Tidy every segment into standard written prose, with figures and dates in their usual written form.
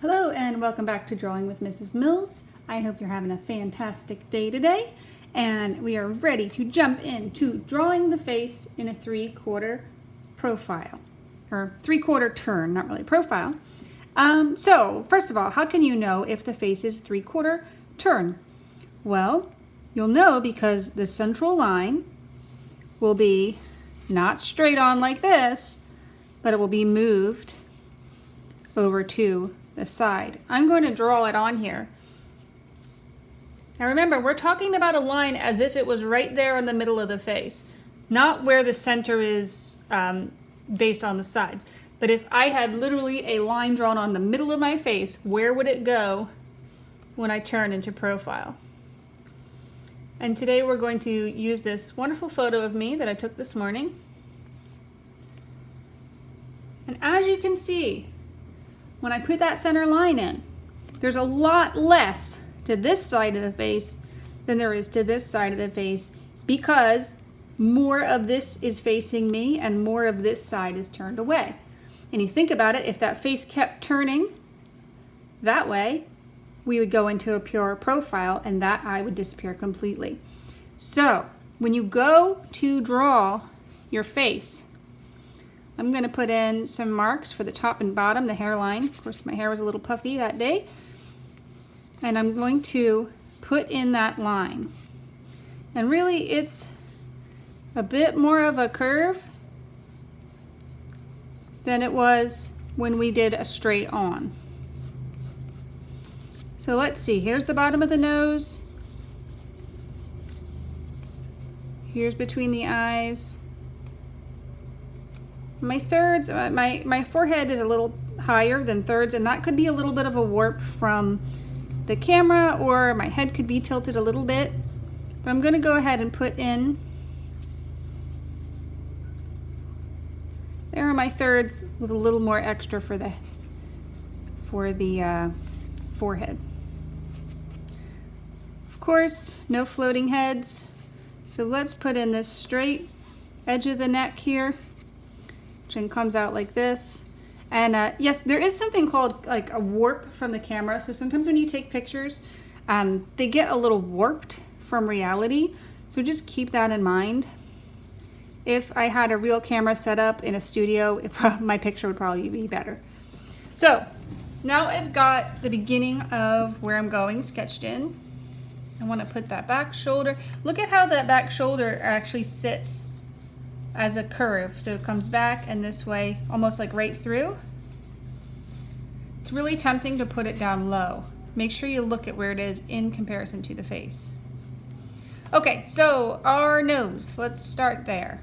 Hello and welcome back to Drawing with Mrs. Mills. I hope you're having a fantastic day today, and we are ready to jump into drawing the face in a 3/4 profile, or 3/4 turn, not really profile. So first of all, how can you know if the face is 3/4 turn? Well, you'll know because the central line will be not straight on like this, but it will be moved over to the side. I'm going to draw it on here. Now remember, we're talking about a line as if it was right there in the middle of the face, not where the center is based on the sides. But if I had literally a line drawn on the middle of my face, where would it go when I turn into profile? And today we're going to use this wonderful photo of me that I took this morning. And as you can see, when I put that center line in, there's a lot less to this side of the face than there is to this side of the face, because more of this is facing me and more of this side is turned away. And you think about it, if that face kept turning that way, we would go into a pure profile and that eye would disappear completely. So when you go to draw your face, I'm going to put in some marks for the top and bottom, the hairline. Of course, my hair was a little puffy that day. And I'm going to put in that line. And really, it's a bit more of a curve than it was when we did a straight on. So let's see, here's the bottom of the nose. Here's between the eyes. My thirds, my forehead is a little higher than thirds, and that could be a little bit of a warp from the camera, or my head could be tilted a little bit. But I'm going to go ahead and put in, there are my thirds with a little more extra for the forehead. Of course, no floating heads. So let's put in this straight edge of the neck here. And comes out like this. And yes, there is something called like a warp from the camera. So sometimes when you take pictures, they get a little warped from reality. So just keep that in mind. If I had a real camera set up in a studio, my picture would probably be better. So now I've got the beginning of where I'm going sketched in. I want to put that back shoulder. Look at how that back shoulder actually sits as a curve. So it comes back and this way, almost like right through. It's really tempting to put it down low. Make sure you look at where it is in comparison to the face. Okay, so our nose, let's start there.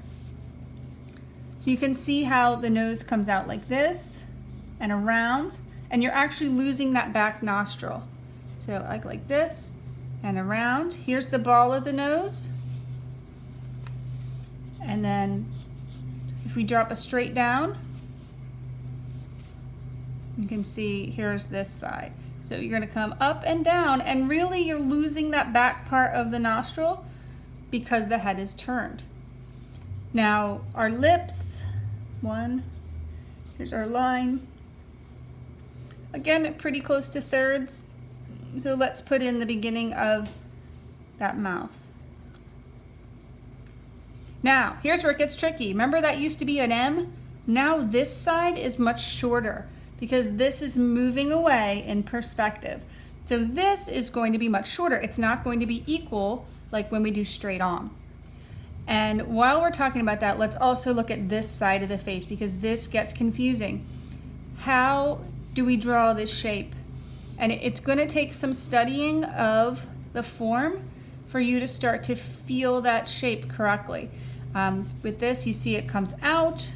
So you can see how the nose comes out like this and around, and you're actually losing that back nostril. So like this and around. Here's the ball of the nose. And then if we drop a straight down, you can see here's this side. So you're going to come up and down, and really you're losing that back part of the nostril because the head is turned. Now our lips, here's our line. Again, pretty close to thirds. So let's put in the beginning of that mouth. Now, here's where it gets tricky. Remember that used to be an M? Now this side is much shorter because this is moving away in perspective. So this is going to be much shorter. It's not going to be equal like when we do straight on. And while we're talking about that, let's also look at this side of the face because this gets confusing. How do we draw this shape? And it's going to take some studying of the form for you to start to feel that shape correctly. With this, you see it comes out,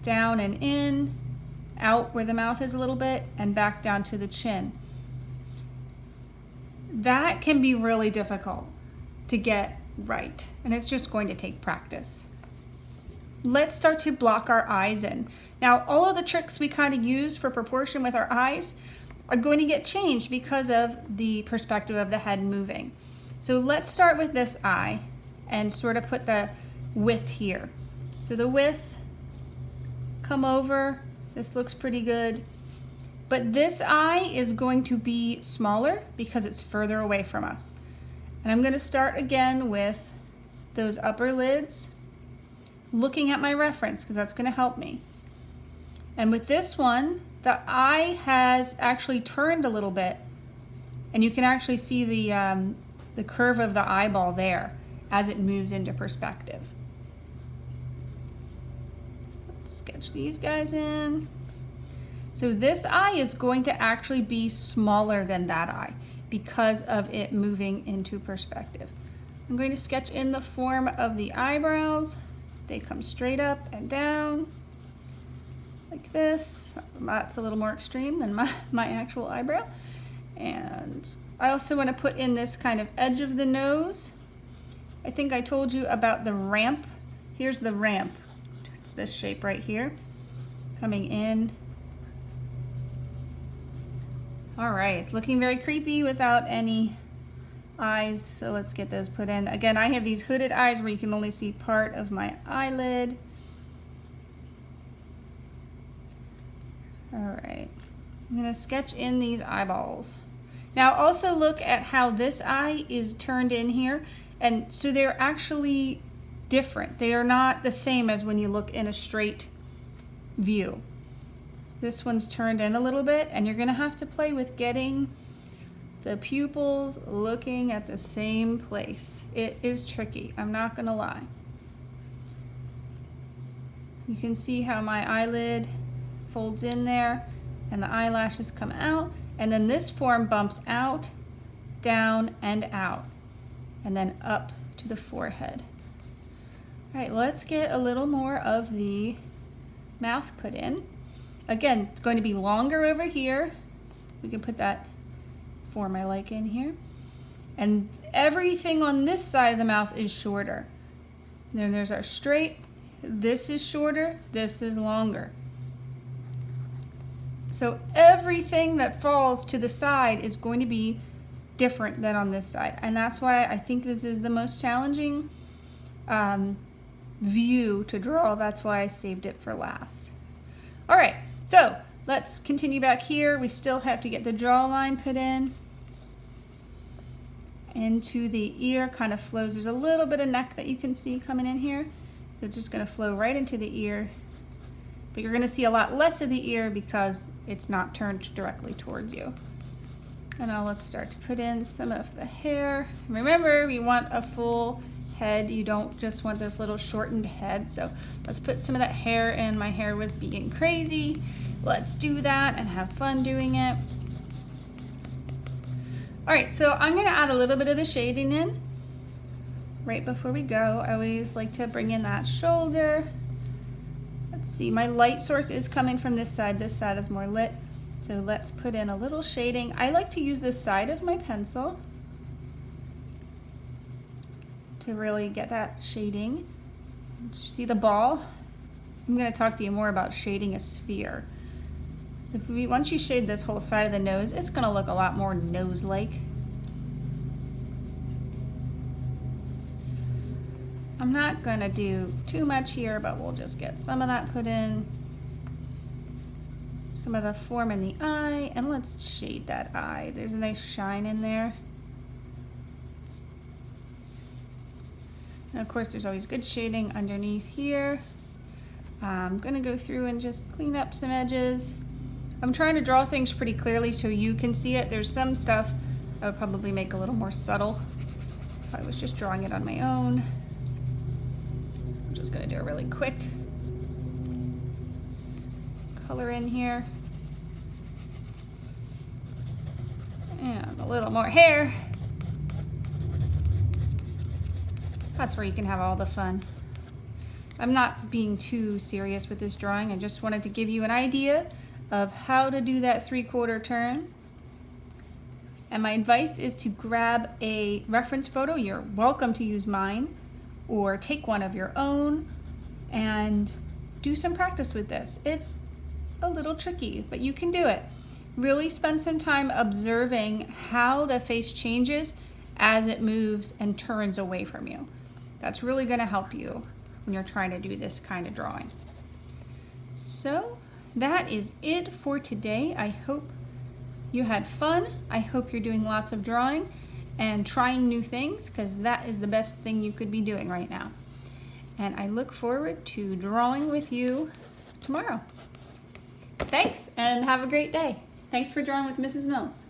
down and in, out where the mouth is a little bit, and back down to the chin. That can be really difficult to get right, and it's just going to take practice. Let's start to block our eyes in. Now, all of the tricks we kind of use for proportion with our eyes are going to get changed because of the perspective of the head moving. So let's start with this eye and sort of put the width here. So the width, come over, this looks pretty good. But this eye is going to be smaller because it's further away from us. And I'm going to start again with those upper lids, looking at my reference because that's going to help me. And with this one, the eye has actually turned a little bit, and you can actually see the curve of the eyeball there as it moves into perspective. Let's sketch these guys in. So this eye is going to actually be smaller than that eye because of it moving into perspective. I'm going to sketch in the form of the eyebrows. They come straight up and down like this. That's a little more extreme than my actual eyebrow. And I also want to put in this kind of edge of the nose. I think I told you about the ramp. Here's the ramp. It's this shape right here, coming in. All right, it's looking very creepy without any eyes, so let's get those put in. Again, I have these hooded eyes where you can only see part of my eyelid. All right, I'm gonna sketch in these eyeballs. Now also look at how this eye is turned in here, and so they're actually different. They are not the same as when you look in a straight view. This one's turned in a little bit, and you're gonna have to play with getting the pupils looking at the same place. It is tricky, I'm not gonna lie. You can see how my eyelid folds in there and the eyelashes come out, and then this form bumps out, down, and out, and then up to the forehead. All right, let's get a little more of the mouth put in. Again, it's going to be longer over here. We can put that form I like in here. And everything on this side of the mouth is shorter. And then there's our straight. This is shorter, this is longer. So everything that falls to the side is going to be different than on this side. And that's why I think this is the most challenging view to draw. That's why I saved it for last. All right. So let's continue back here. We still have to get the jawline put in. Into the ear, kind of flows. There's a little bit of neck that you can see coming in here. It's just gonna flow right into the ear. But you're gonna see a lot less of the ear because it's not turned directly towards you. And now let's start to put in some of the hair. Remember, we want a full head. You don't just want this little shortened head. So let's put some of that hair in. My hair was being crazy. Let's do that and have fun doing it. All right, so I'm gonna add a little bit of the shading in right before we go. I always like to bring in that shoulder. Let's see, my light source is coming from this side. This side is more lit. So let's put in a little shading. I like to use this side of my pencil to really get that shading. See the ball? I'm going to talk to you more about shading a sphere. So once you shade this whole side of the nose, it's going to look a lot more nose-like. I'm not going to do too much here, but we'll just get some of that put in. Some of the form in the eye, and let's shade that eye. There's a nice shine in there. And of course, there's always good shading underneath here. I'm gonna go through and just clean up some edges. I'm trying to draw things pretty clearly so you can see it. There's some stuff I would probably make a little more subtle if I was just drawing it on my own. I'm just gonna do a really quick color in here. And a little more hair. That's where you can have all the fun. I'm not being too serious with this drawing. I just wanted to give you an idea of how to do that 3/4 turn. And my advice is to grab a reference photo. You're welcome to use mine or take one of your own and do some practice with this. It's a little tricky, but you can do it. Really spend some time observing how the face changes as it moves and turns away from you. That's really going to help you when you're trying to do this kind of drawing. So that is it for today. I hope you had fun. I hope you're doing lots of drawing and trying new things, because that is the best thing you could be doing right now. And I look forward to drawing with you tomorrow. Thanks, and have a great day. Thanks for drawing with Mrs. Mills.